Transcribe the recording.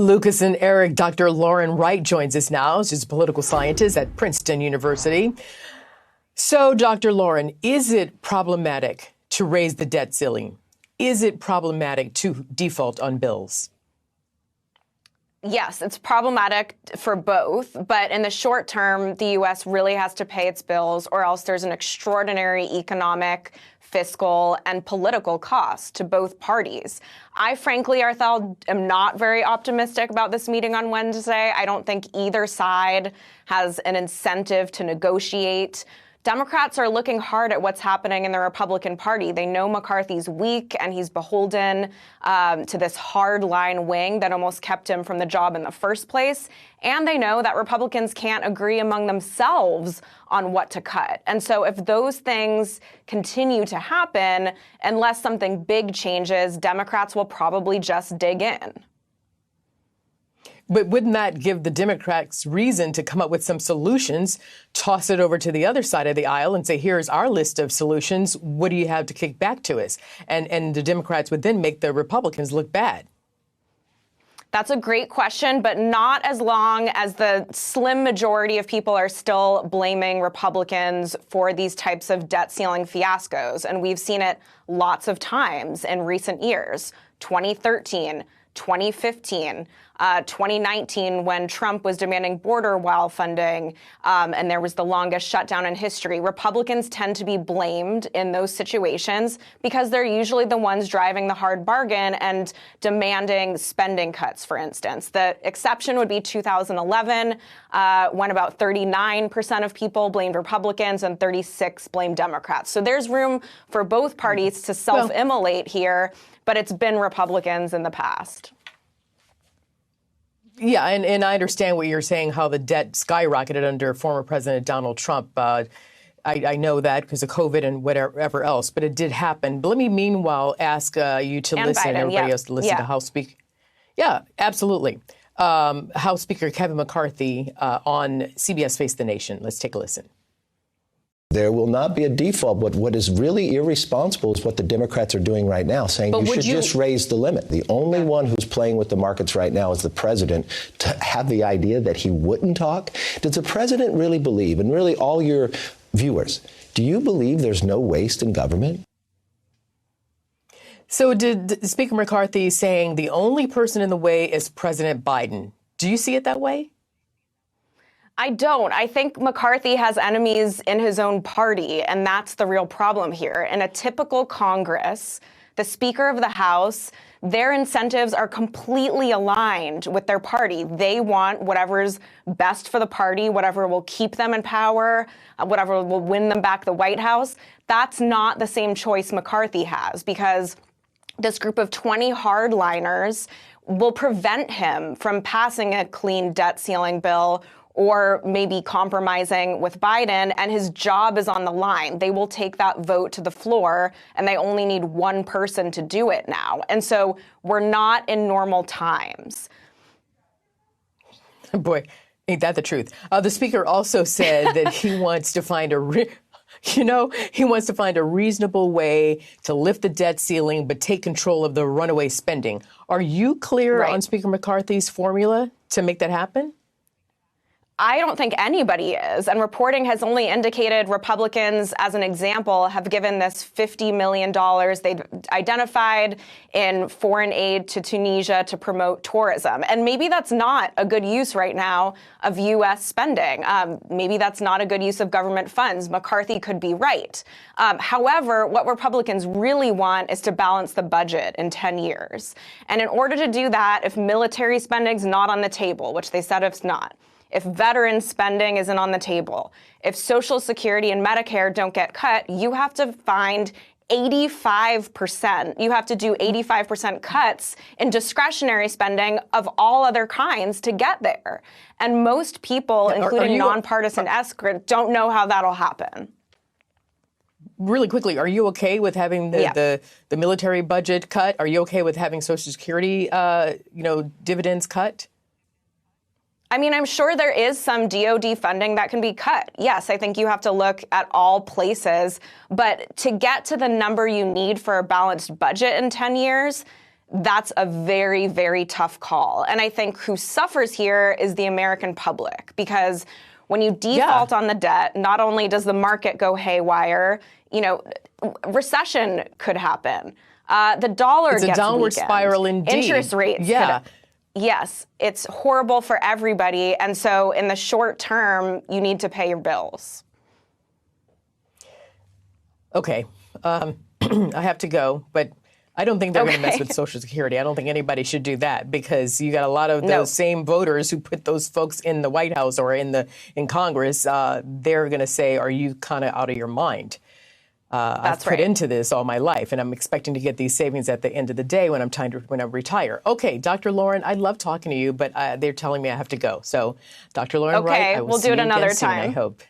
Lucas and Eric, Dr. Lauren Wright joins us now. She's a political scientist at Princeton University. So, Dr. Lauren, is it problematic to raise the debt ceiling? Is it problematic to default on bills? Yes, it's problematic for both, but in the short term, the U.S. really has to pay its bills, or else there's an extraordinary economic, fiscal, and political cost to both parties. I frankly, Arthel, am not very optimistic about this meeting on Wednesday. I don't think either side has an incentive to negotiate. Democrats are looking hard at what's happening in the Republican Party. They know McCarthy's weak and he's beholden to this hardline wing that almost kept him from the job in the first place. And they know that Republicans can't agree among themselves on what to cut. And so if those things continue to happen, unless something big changes, Democrats will probably just dig in. But wouldn't that give the Democrats reason to come up with some solutions, toss it over to the other side of the aisle and say, here's our list of solutions. What do you have to kick back to us? And the Democrats would then make the Republicans look bad. That's a great question, but not as long as the slim majority of people are still blaming Republicans for these types of debt ceiling fiascos. And we've seen it lots of times in recent years, 2013, 2015, 2019, when Trump was demanding border wall funding, and there was the longest shutdown in history. Republicans tend to be blamed in those situations because they're usually the ones driving the hard bargain and demanding spending cuts, for instance. The exception would be 2011, when about 39% of people blamed Republicans and 36% blamed Democrats. So there's room for both parties to self-immolate here, but it's been Republicans in the past. Yeah, and I understand what you're saying, how the debt skyrocketed under former President Donald Trump. I know that because of COVID and whatever else, but it did happen. But let me, meanwhile, ask you to listen, everybody else to listen to House Speaker. Yeah, absolutely. House Speaker Kevin McCarthy on CBS Face the Nation. Let's take a listen. There will not be a default, but what is really irresponsible is what the Democrats are doing right now, saying you should just raise the limit. The only one who's playing with the markets right now is the president. To have the idea that he wouldn't talk, does the president really believe, and really all your viewers, do you believe there's no waste in government? So did Speaker McCarthy saying the only person in the way is President Biden? Do you see it that way? I don't. I think McCarthy has enemies in his own party, and that's the real problem here. In a typical Congress, the Speaker of the House, their incentives are completely aligned with their party. They want whatever's best for the party, whatever will keep them in power, whatever will win them back the White House. That's not the same choice McCarthy has, because this group of 20 hardliners will prevent him from passing a clean debt ceiling bill or maybe compromising with Biden, and his job is on the line. They will take that vote to the floor, and they only need one person to do it now. And so we're not in normal times. Boy, ain't that the truth? The speaker also said that he wants to find he wants to find a reasonable way to lift the debt ceiling, but take control of the runaway spending. Are you clear on Speaker McCarthy's formula to make that happen? I don't think anybody is. And reporting has only indicated Republicans, as an example, have given this $50 million they've identified in foreign aid to Tunisia to promote tourism. And maybe that's not a good use right now of U.S. spending. Maybe that's not a good use of government funds. McCarthy could be right. However, what Republicans really want is to balance the budget in 10 years. And in order to do that, if military spending's not on the table, which they said it's not, if veteran spending isn't on the table, if Social Security and Medicare don't get cut, you have to find 85%. You have to do 85% cuts in discretionary spending of all other kinds to get there. And most people, including nonpartisan experts, don't know how that'll happen. Really quickly, are you okay with having the military budget cut? Are you okay with having Social Security, dividends cut? I mean, I'm sure there is some DOD funding that can be cut. Yes, I think you have to look at all places. But to get to the number you need for a balanced budget in 10 years, that's a very, very tough call. And I think who suffers here is the American public, because when you default on the debt, not only does the market go haywire, recession could happen. The dollar gets weakened. It's a downward spiral indeed. Interest rates. Yes, it's horrible for everybody. And so in the short term, you need to pay your bills. Okay. I have to go, but I don't think they're going to mess with Social Security. I don't think anybody should do that, because you got a lot of those same voters who put those folks in the White House or in Congress. They're going to say, are you kind of out of your mind? I've put into this all my life, and I'm expecting to get these savings at the end of the day when when I retire. Okay, Dr. Lauren, I love talking to you, but they're telling me I have to go. So, Dr. Lauren Wright, I will see you again soon, I hope.